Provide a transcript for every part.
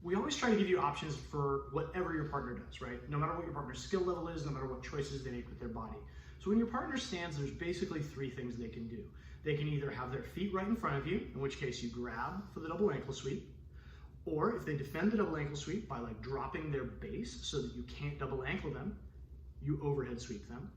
we always try to give you options for whatever your partner does, right? No matter what your partner's skill level is, no matter what choices they make with their body. So when your partner stands, there's basically three things they can do. They can either have their feet right in front of you, in which case you grab for the double ankle sweep, or if they defend the double ankle sweep by like dropping their base so that you can't double ankle them, you overhead sweep them.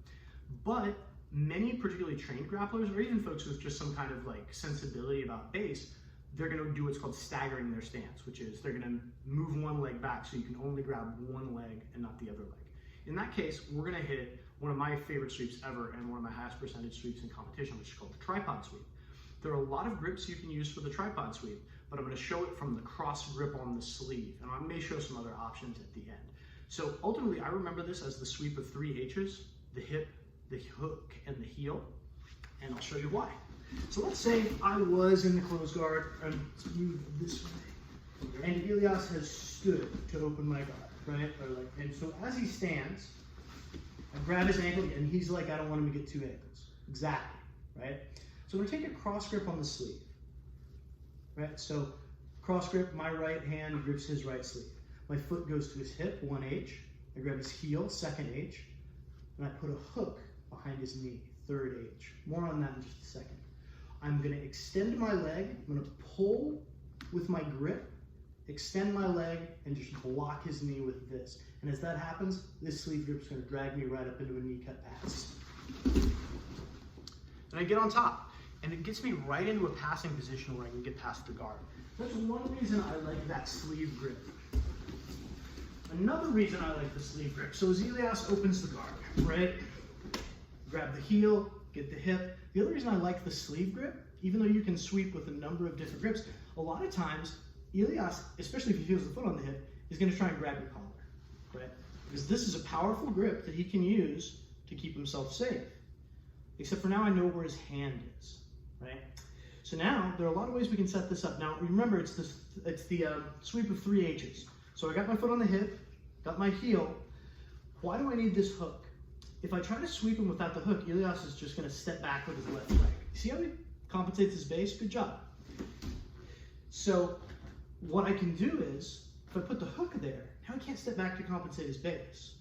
But many particularly trained grapplers, or even folks with just some kind of like sensibility about base, they're going to do what's called staggering their stance, which is they're going to move one leg back so you can only grab one leg and not the other leg. In that case, we're going to hit one of my favorite sweeps ever and one of my highest percentage sweeps in competition, which is called the tripod sweep. There are a lot of grips you can use for the tripod sweep, but I'm going to show it from the cross grip on the sleeve, and I may show some other options at the end. So ultimately, I remember this as the sweep of 3 H's, the hip, the hook, and the heel, and I'll show you why. So let's say I was in the closed guard, and let's move this way, and Ilias has stood to open my guard, right? And so as he stands, I grab his ankle, and he's like, I don't want him to get 2 ankles. Exactly, right? So I'm gonna take a cross grip on the sleeve, right? So cross grip, my right hand grips his right sleeve. My foot goes to his hip, 1 H. I grab his heel, 2nd H, and I put a hook behind his knee, 3rd H. More on that in just a second. I'm gonna extend my leg, I'm gonna pull with my grip, extend my leg, and just block his knee with this. And as that happens, this sleeve grip is gonna drag me right up into a knee cut pass. And I get on top, and it gets me right into a passing position where I can get past the guard. That's one reason I like that sleeve grip. Another reason I like the sleeve grip, so as Ilias opens the guard, right? Grab the heel, get the hip. The other reason I like the sleeve grip, even though you can sweep with a number of different grips, a lot of times, Ilias, especially if he feels the foot on the hip, is gonna try and grab your collar, right? Because this is a powerful grip that he can use to keep himself safe. Except for now I know where his hand is, right? So now, there are a lot of ways we can set this up. Now, remember, it's the sweep of 3 H's. So I got my foot on the hip, got my heel. Why do I need this hook? If I try to sweep him without the hook, Ilias is just gonna step back with his left leg. See how he compensates his base? Good job. So what I can do is, if I put the hook there, now he can't step back to compensate his base.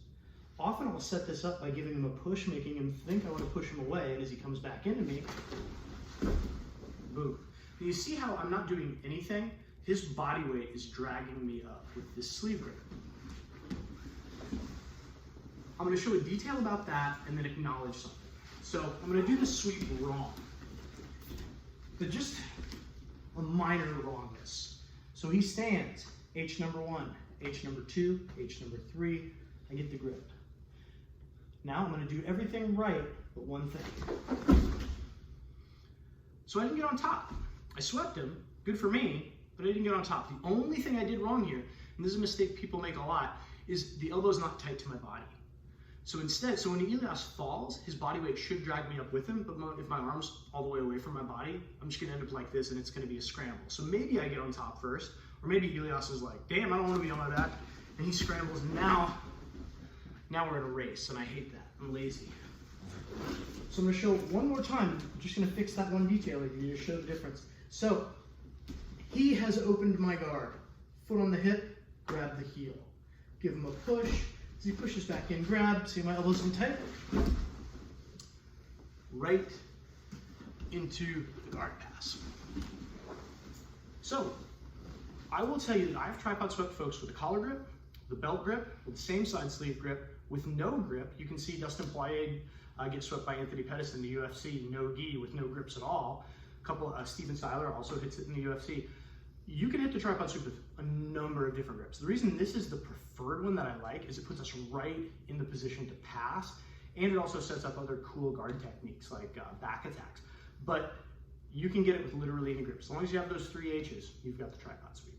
Often I'll set this up by giving him a push, making him think I want to push him away, and as he comes back into me, boom. And you see how I'm not doing anything? His body weight is dragging me up with this sleeve grip. I'm going to show a detail about that and then acknowledge something. So I'm going to do the sweep wrong, but just a minor wrongness. So he stands, H number 1, H number 2, H number 3, I get the grip. Now I'm going to do everything right, but one thing. So I didn't get on top. I swept him, good for me, but I didn't get on top. The only thing I did wrong here, and this is a mistake people make a lot, is the elbow's not tight to my body. So instead, so when Ilias falls, his body weight should drag me up with him, but if my arm's all the way away from my body, I'm just gonna end up like this and it's gonna be a scramble. So maybe I get on top first, or maybe Ilias is like, damn, I don't wanna be on my back, and he scrambles, and now we're in a race, and I hate that, I'm lazy. So I'm gonna show one more time, I'm just gonna fix that one detail here to show the difference. So, he has opened my guard. Foot on the hip, grab the heel. Give him a push. As he pushes back in, grab. See my elbows in tight? Right into the guard pass. So, I will tell you that I've tripod swept folks with a collar grip, the belt grip, with the same side sleeve grip, with no grip. You can see Dustin Poirier get swept by Anthony Pettis in the UFC, no gi, with no grips at all. Steven Styler also hits it in the UFC. You can hit the tripod sweep with a number of different grips. The reason this is the preferred one that I like is it puts us right in the position to pass, and it also sets up other cool guard techniques like back attacks. But you can get it with literally any grip. As long as you have those 3 H's, you've got the tripod sweep.